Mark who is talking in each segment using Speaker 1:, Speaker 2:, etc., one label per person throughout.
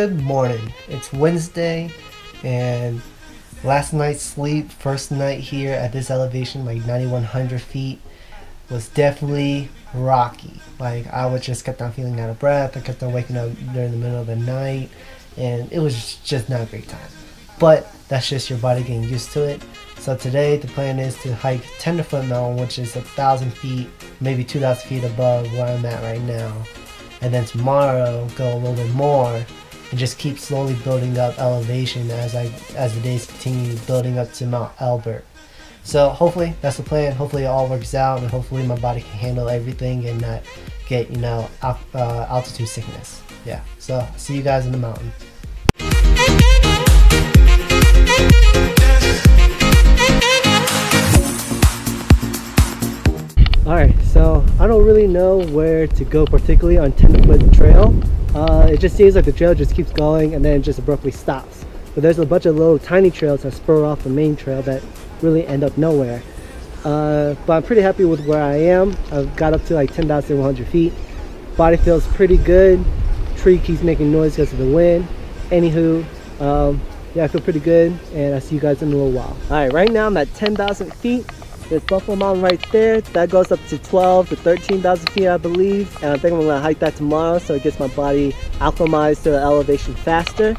Speaker 1: Good morning. It's Wednesday, and last night's sleep, first night here at this elevation, like 9,100 feet, was definitely rocky. Like, I was just kept on feeling out of breath. I kept on waking up during the middle of the night, and it was just not a great time. But that's just your body getting used to it. So today the plan is to hike Tenderfoot Mountain, which is 1,000 feet, maybe 2,000 feet above where I'm at right now. And then tomorrow go a little bit more and just keep slowly building up elevation as the days continue building up to Mount Elbert. So hopefully that's the plan. Hopefully it all works out, and hopefully my body can handle everything and not get altitude sickness. Yeah. So see you guys in the mountain. Alright, so I don't really know where to go particularly on Tenderfoot Trail. It just seems like the trail just keeps going and then just abruptly stops. But there's a bunch of little tiny trails that spur off the main trail that really end up nowhere. But I'm pretty happy with where I am. I've got up to like 10,100 feet. Body feels pretty good. Tree keeps making noise because of the wind. Anywho, yeah, I feel pretty good, and I'll see you guys in a little while. Alright, right now I'm at 10,000 feet. There's Buffalo Mountain right there. That goes up to 12 to 13,000 feet, I believe. And I think I'm gonna hike that tomorrow so it gets my body acclimatized to the elevation faster.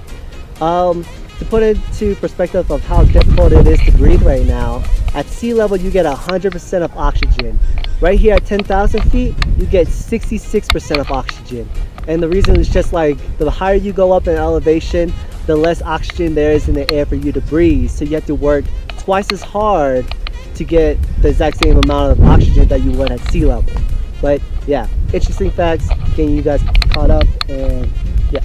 Speaker 1: To put it into perspective of how difficult it is to breathe right now, at sea level you get 100% of oxygen. Right here at 10,000 feet, you get 66% of oxygen. And the reason is just like the higher you go up in elevation, the less oxygen there is in the air for you to breathe. So you have to work twice as hard to get the exact same amount of oxygen that you would at sea level. But yeah, interesting facts, getting you guys caught up, and yeah.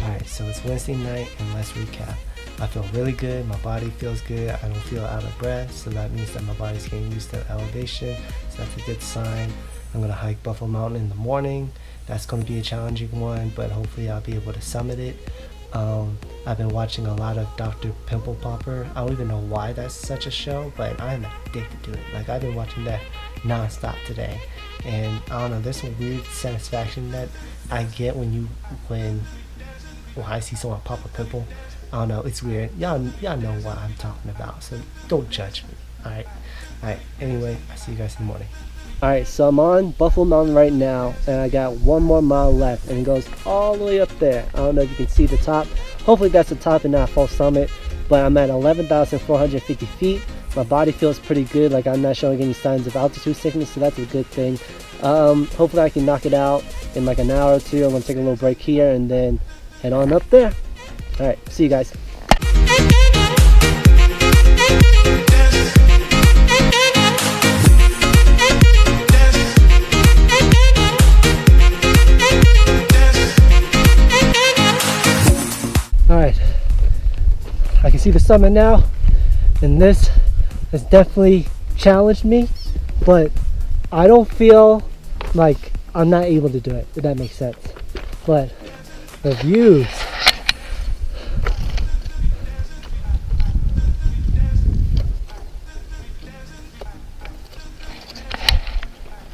Speaker 1: Alright, so it's Wednesday night, and let's recap. I feel really good, my body feels good, I don't feel out of breath, so that means that my body's getting used to elevation, so that's a good sign. I'm going to hike Buffalo Mountain in the morning. That's going to be a challenging one, but hopefully I'll be able to summit it. I've been watching a lot of Dr. Pimple Popper. I don't even know why that's such a show, but I'm addicted to it. Like, I've been watching that non-stop today, and I don't know, there's some weird satisfaction that I get when I see someone pop a pimple. I don't know, it's weird. Y'all know what I'm talking about, so don't judge me. Alright, anyway, I'll see you guys in the morning. Alright, so I'm on Buffalo Mountain right now, and I got 1 more mile left, and it goes all the way up there. I don't know if you can see the top. Hopefully that's the top and not full summit, but I'm at 11,450 feet. My body feels pretty good, like I'm not showing any signs of altitude sickness, so that's a good thing. Hopefully I can knock it out in like an hour or two. I'm going to take a little break here and then head on up there. Alright, see you guys. Alright, I can see the summit now, and this has definitely challenged me, but I don't feel like I'm not able to do it, if that makes sense. But the views,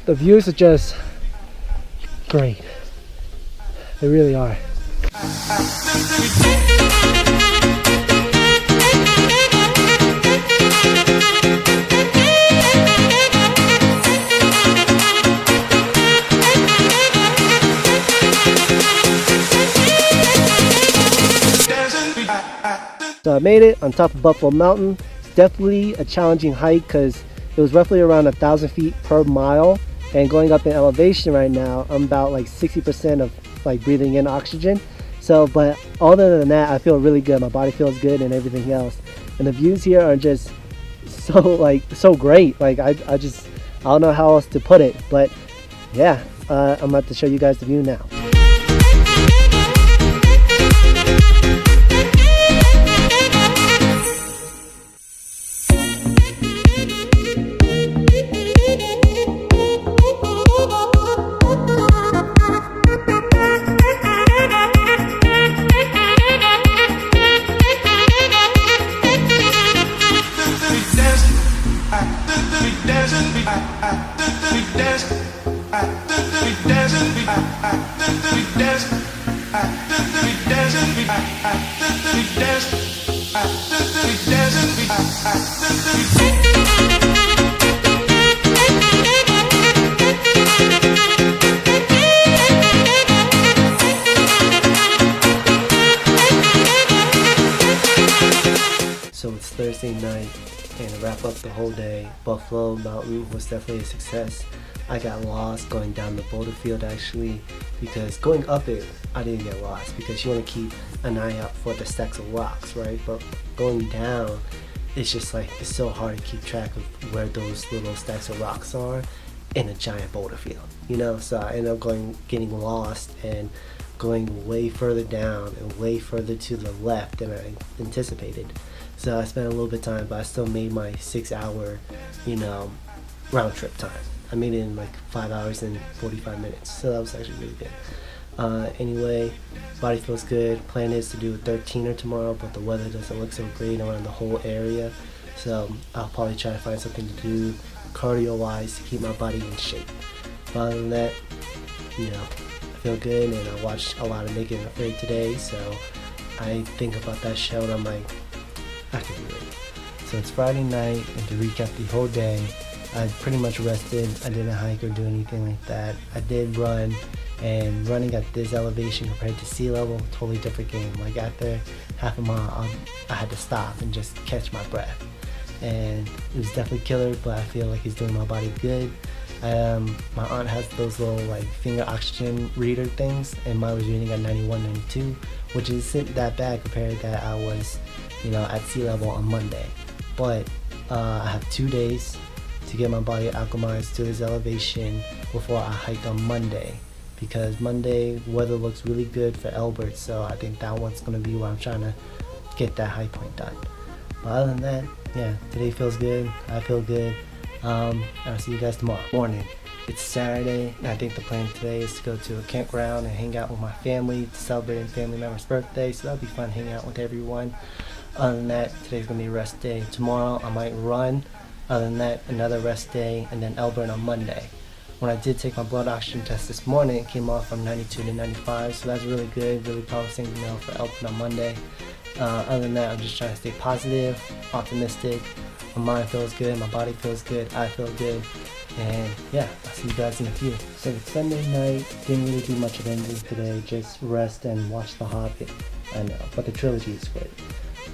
Speaker 1: are just great. They really are. So I made it on top of Buffalo Mountain. It's definitely a challenging hike because it was roughly around 1,000 feet per mile, and going up in elevation right now, I'm about like 60% of like breathing in oxygen. So, but other than that, I feel really good. My body feels good and everything else. And the views here are just so great. Like I don't know how else to put it, but yeah, I'm about to show you guys the view now.
Speaker 2: We dancing,
Speaker 1: So it's Thursday night, and to wrap up the whole day, Buffalo Mountain was definitely a success. I got lost going down the boulder field actually, because going up it, I didn't get lost because you want to keep an eye out for the stacks of rocks, right? But going down, it's just like, it's so hard to keep track of where those little stacks of rocks are in a giant boulder field, you know? So I ended up getting lost and going way further down and way further to the left than I anticipated. So I spent a little bit of time, but I still made my 6-hour, you know, round trip time. I made it in like 5 hours and 45 minutes, so that was actually really good. Anyway, body feels good. Plan is to do a 13er tomorrow, but the weather doesn't look so great around the whole area, so I'll probably try to find something to do cardio wise to keep my body in shape. But other than that, you know, I feel good, and I watched a lot of Naked and Afraid today, so I think about that show and I'm like, I can do it. So it's Friday night, and to recap the whole day, I pretty much rested. I didn't hike or do anything like that. I did run, and running at this elevation compared to sea level, totally different game. Like after half a mile, I had to stop and just catch my breath. And it was definitely killer, but I feel like it's doing my body good. My aunt has those little like finger oxygen reader things, and mine was reading at 91, 92, which isn't that bad compared that I was, you know, at sea level on Monday. But I have 2 days to get my body acclimatized to this elevation before I hike on Monday, because Monday weather looks really good for Elbert, so I think that one's gonna be where I'm trying to get that high point done. But other than that, yeah, today feels good. I feel good. I'll see you guys tomorrow morning. It's Saturday, and I think the plan today is to go to a campground and hang out with my family to celebrate a family member's birthday, so that'll be fun hanging out with everyone. Other than that, today's gonna be a rest day. Tomorrow I might run. Other than that, another rest day, and then Elburn on Monday. When I did take my blood oxygen test this morning, it came off from 92 to 95, so that's really good, really promising, you know, for Elburn on Monday. Other than that, I'm just trying to stay positive, optimistic. My mind feels good, my body feels good, I feel good, and yeah, I'll see you guys in a few. So it's Sunday night, didn't really do much of anything today, just rest and watch The Hobbit. I know, but the trilogy is great.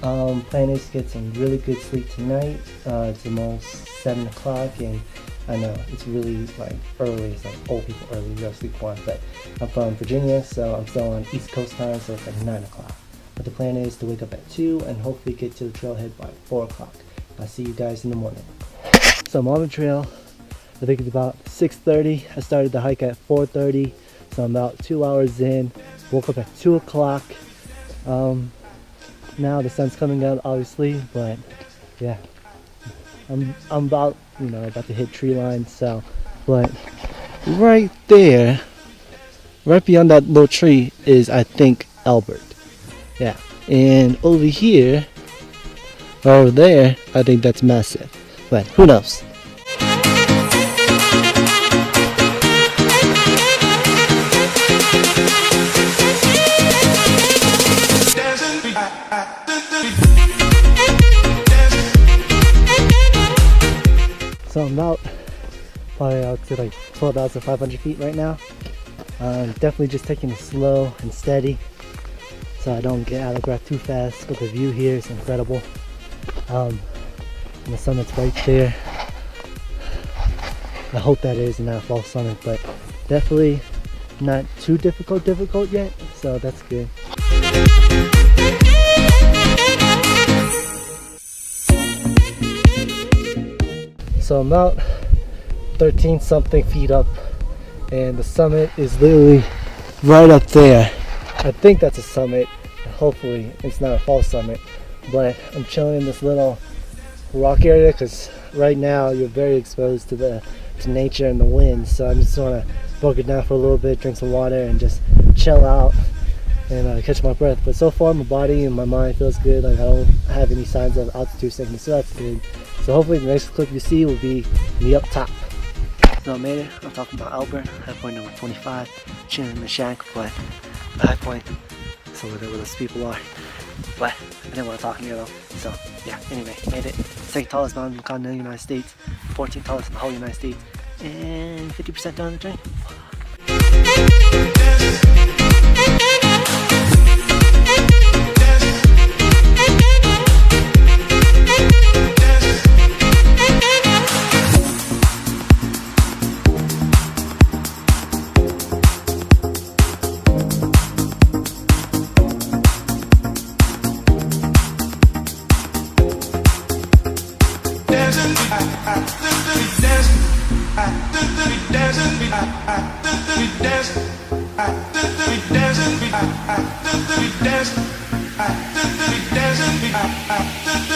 Speaker 1: Plan is to get some really good sleep tonight. It's almost 7 o'clock, and I know it's really like early. It's like old people early, you gotta sleep one. But I'm from Virginia, so I'm still on East Coast time, so it's like 9 o'clock. But the plan is to wake up at 2 and hopefully get to the trailhead by 4 o'clock. I'll see you guys in the morning. So I'm on the trail. I think it's about 6:30. I started the hike at 4:30, so I'm about 2 hours in. Woke up at 2 o'clock. Now the sun's coming out obviously, but yeah, I'm about, you know, about to hit tree line. So, but right there, right beyond that little tree is, I think, Albert. Yeah, and over here, over there, I think that's Massive, but who knows. So I'm about, probably I would say like 12,500 feet right now. Definitely just taking it slow and steady, so I don't get out of breath too fast, but the view here is incredible. And the summit's right there. I hope that is not a false summit, but definitely not too difficult yet, so that's good. So I'm about 13 something feet up, and the summit is literally right up there. I think that's a summit. Hopefully it's not a false summit, but I'm chilling in this little rock area because right now you're very exposed to nature and the wind, so I just want to bunker down for a little bit, drink some water, and just chill out and catch my breath. But so far my body and my mind feels good. Like I don't have any signs of altitude sickness, so that's good. So hopefully the next clip you see will be me up top. So I made it. I'm talking about Albert, Highpoint number 25, chilling in the shack, but the Highpoint is over there where those people are. But I didn't want to talk near though. So yeah, anyway, made it. Second tallest mountain in the continental United States, 14th tallest in the whole United States, and 50% down the drain.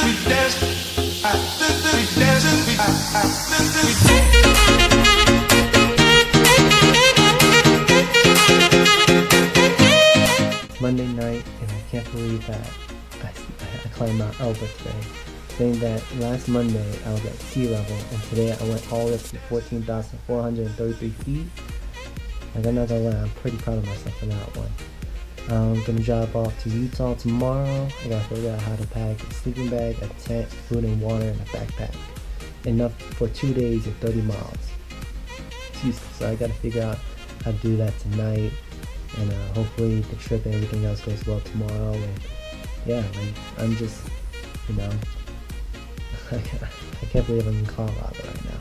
Speaker 1: It's Monday night, and I can't believe that I climbed Mount Elba today. Saying that last Monday I was at sea level, and today I went all the way up to 14,433 feet. Like, I'm not gonna lie, I'm pretty proud of myself for that one. I'm gonna drive off to Utah tomorrow. I gotta figure out how to pack a sleeping bag, a tent, food and water, and a backpack. Enough for 2 days and 30 miles. So I gotta figure out how to do that tonight, and hopefully the trip and everything else goes well tomorrow. And yeah, like, I'm just, you know, I can't believe I'm in Colorado right now.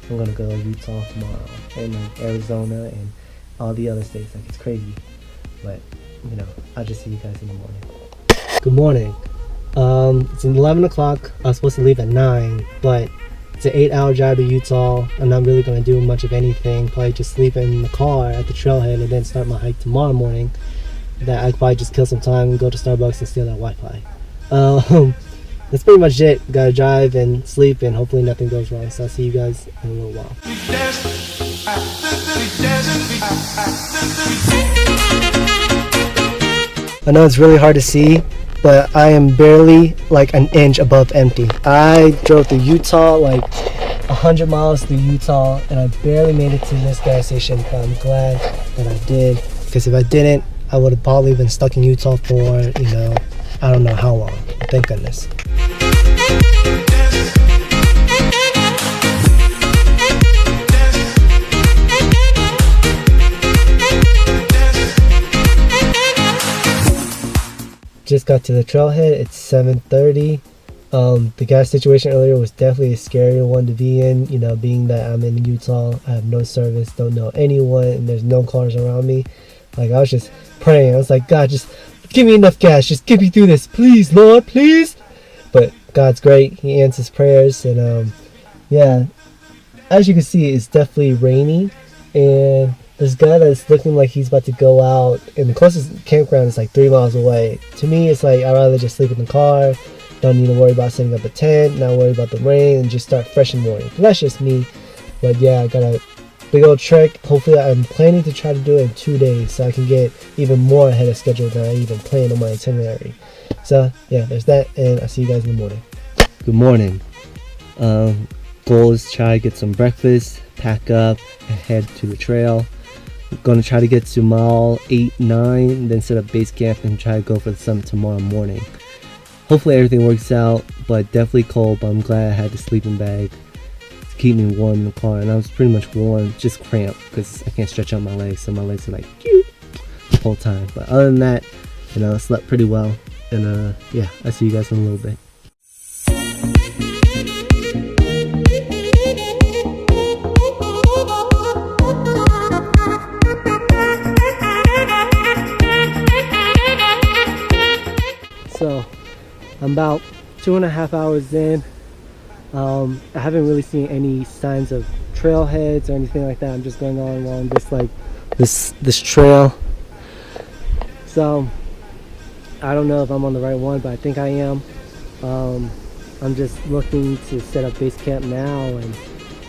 Speaker 1: I'm gonna go to Utah tomorrow, and like Arizona and all the other states. Like, it's crazy, but you know, I'll just see you guys in the morning. Good morning. It's 11 o'clock. I was supposed to leave at 9, but it's an 8-hour drive to Utah. I'm not really gonna do much of anything. Probably just sleep in the car at the trailhead and then start my hike tomorrow morning. That I could probably just kill some time and go to Starbucks and steal that Wi-Fi. That's pretty much it. Gotta drive and sleep, and hopefully nothing goes wrong. So I'll see you guys in a little while. I know it's really hard to see, but I am barely like an inch above empty. I drove through Utah, like 100 miles through Utah, and I barely made it to this gas station, but I'm glad that I did, because if I didn't, I would have probably been stuck in Utah for, you know, I don't know how long. Thank goodness. Just got to the trailhead. It's 7:30. The gas situation earlier was definitely a scary one to be in, you know, being that I'm in Utah. I have no service, don't know anyone, and there's no cars around me. Like, I was just praying. I was like, God, just give me enough gas, just get me through this, please, Lord, please. But God's great. He answers prayers. And yeah, as you can see, it's definitely rainy, and this guy that's looking like he's about to go out, and the closest campground is like 3 miles away. To me, it's like I'd rather just sleep in the car, don't need to worry about setting up a tent, not worry about the rain, and just start fresh in the morning. That's just me. But yeah, I got a big old trek. Hopefully, I'm planning to try to do it in 2 days, so I can get even more ahead of schedule than I even planned on my itinerary. So yeah, there's that, and I'll see you guys in the morning. Good morning. Goal is to try to get some breakfast, pack up, and head to the trail. I'm gonna try to get to mile 8, 9, then set up base camp and try to go for the summit tomorrow morning. Hopefully everything works out, but definitely cold, but I'm glad I had the sleeping bag to keep me warm in the car, and I was pretty much warm, just cramped because I can't stretch out my legs, so my legs are like the whole time. But other than that, you know, I slept pretty well, and yeah, I'll see you guys in a little bit. So I'm about 2.5 hours in. I haven't really seen any signs of trailheads or anything like that. I'm just going on along this trail. So I don't know if I'm on the right one, but I think I am. I'm just looking to set up base camp now, and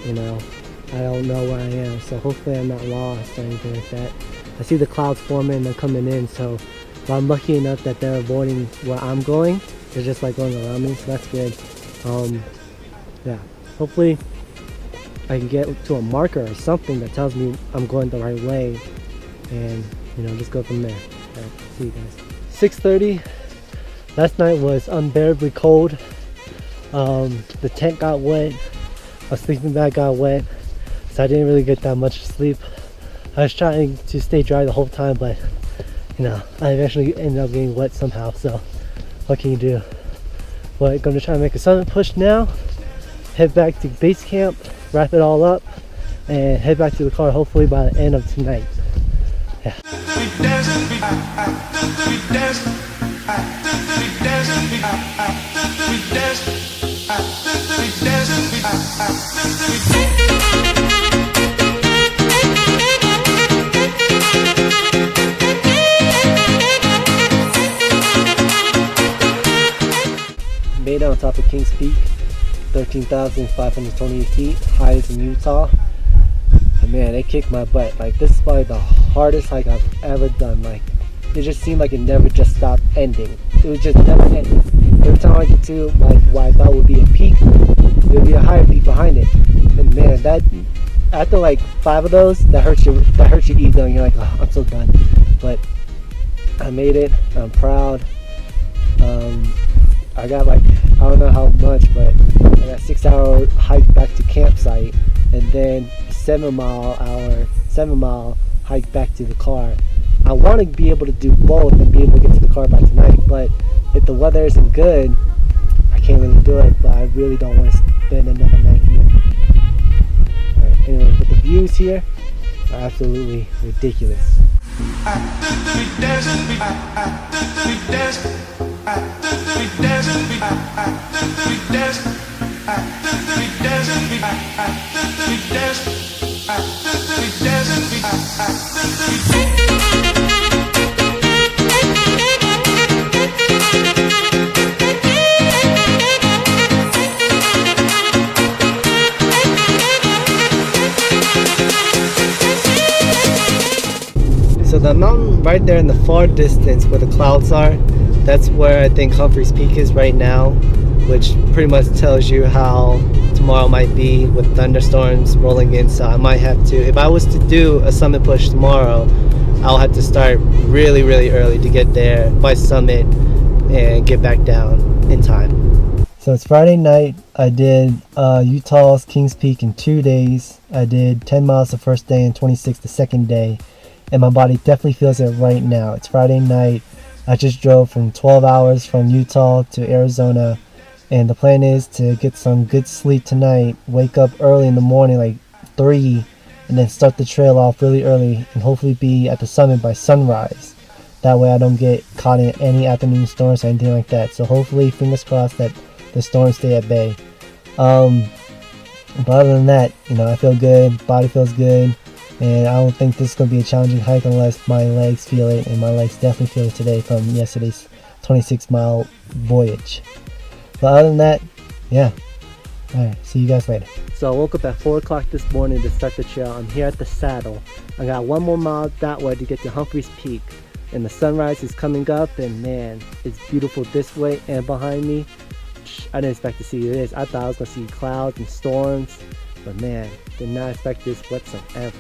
Speaker 1: you know, I don't know where I am. So hopefully I'm not lost or anything like that. I see the clouds forming and they're coming in, so if I'm lucky enough that they're avoiding where I'm going, they're just like going around me, so that's good. Yeah, hopefully I can get to a marker or something that tells me I'm going the right way, and you know, just go from there. All right, see you guys. 6:30. Last night was unbearably cold. The tent got wet, my sleeping bag got wet, so I didn't really get that much sleep. I was trying to stay dry the whole time, but you know, I eventually ended up getting wet somehow, so what can you do? But I'm going to try to make a summit push now, head back to base camp, wrap it all up, and head back to the car hopefully by the end of tonight. Yeah. Made it on top of to Kings Peak, 13,528 feet, highest in Utah. And man, it kicked my butt. Like, this is probably the hardest hike I've ever done. Like, it just seemed like it never just stopped ending. It was just never ending. Every time I get to like what I thought would be a peak, there would be a higher peak behind it. And man, that after like 5 of those, that hurts your ego, and you're like, oh, I'm so done. But I made it. I'm proud. I got like, I don't know how much, but I got a 6-hour hike back to campsite, and then a 7 mile hike back to the car. I want to be able to do both and be able to get to the car by tonight, but if the weather isn't good, I can't really do it. But I really don't want to spend another night here. Alright, anyway, but the views here are absolutely ridiculous. So the mountain right there in the far distance where the clouds are, that's where I think Humphreys Peak is right now, which pretty much tells you how tomorrow might be with thunderstorms rolling in. So I might have to, if I was to do a summit push tomorrow, I'll have to start really early to get there by summit and get back down in time. So it's Friday night. I did Utah's Kings Peak in 2 days. I did 10 miles the first day and 26 the second day. And my body definitely feels it right now. It's Friday night. I just drove from 12 hours from Utah to Arizona, and the plan is to get some good sleep tonight, wake up early in the morning, like 3, and then start the trail off really early and hopefully be at the summit by sunrise. That way I don't get caught in any afternoon storms or anything like that. So hopefully, fingers crossed, that the storms stay at bay. But other than that, you know, I feel good, body feels good. And I don't think this is going to be a challenging hike unless my legs feel it, and my legs definitely feel it today from yesterday's 26-mile voyage. But other than that, yeah. Alright, see you guys later. So I woke up at 4 o'clock this morning to start the trail. I'm here at the saddle. I got 1 more mile that way to get to Humphreys Peak. And the sunrise is coming up, and man, it's beautiful this way and behind me. I didn't expect to see this. I thought I was going to see clouds and storms. But man, did not expect this whatsoever.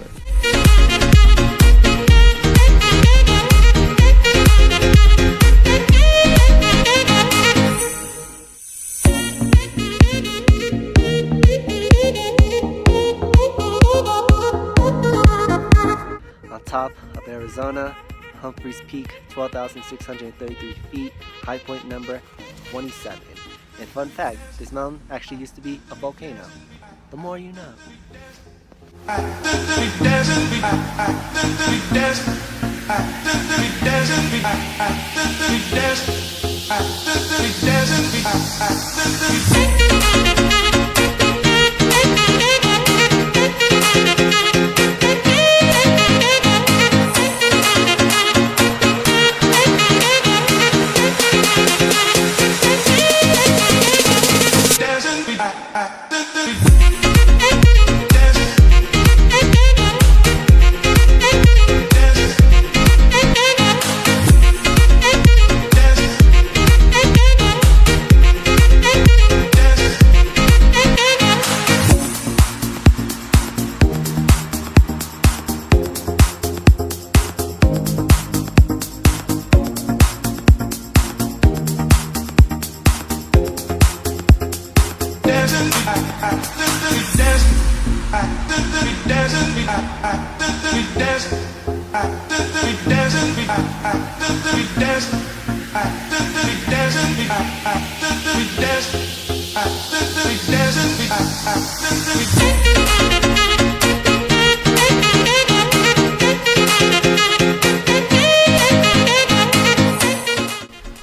Speaker 1: On top of Arizona, Humphreys Peak, 12,633 feet, high point number 27. And fun fact, this mountain actually used to be a volcano. The more you know.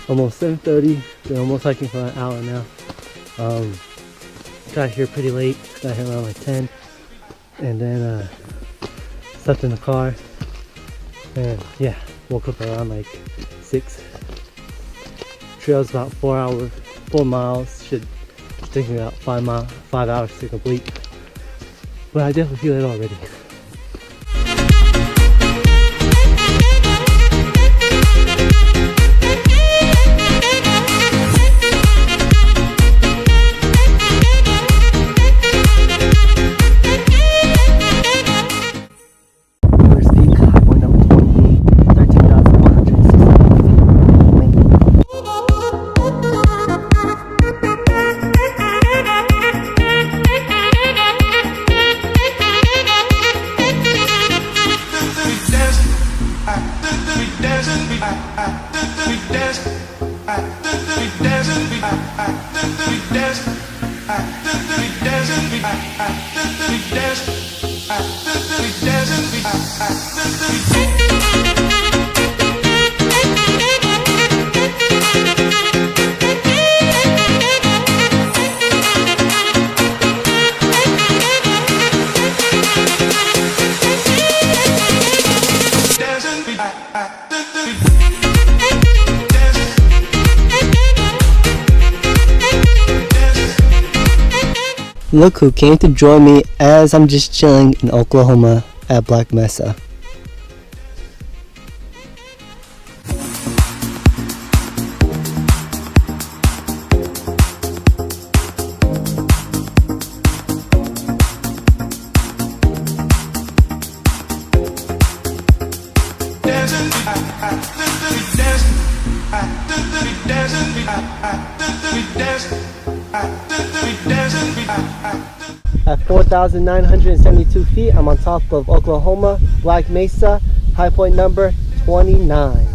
Speaker 1: Almost 7:30. Been almost hiking for an hour now. Got here pretty late. Got here around like 10, and then slept in the car. And yeah, woke up around like 6. Trail's about 4 miles. Should It's taking about 5 hours to complete. But I definitely feel it already. Look who came to join me as I'm just chilling in Oklahoma at Black Mesa. At 4,972 feet, I'm on top of Oklahoma, Black Mesa, high point number 29.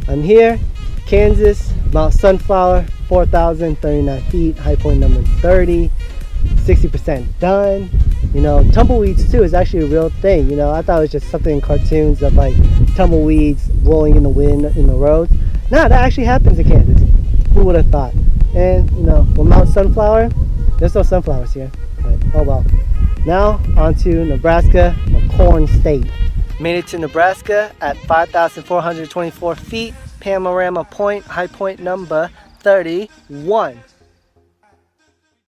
Speaker 1: I'm here, Kansas, Mount Sunflower, 4,039 feet, high point number 30, 60% done. You know, tumbleweeds too is actually a real thing. You know, I thought it was just something in cartoons of like tumbleweeds blowing in the wind in the roads. No, that actually happens in Kansas. Who would have thought? And you know, with Mount Sunflower, there's no sunflowers here, but oh well. Now on to Nebraska, the corn state. Made it to Nebraska at 5,424 feet, Panorama Point, high point number 31.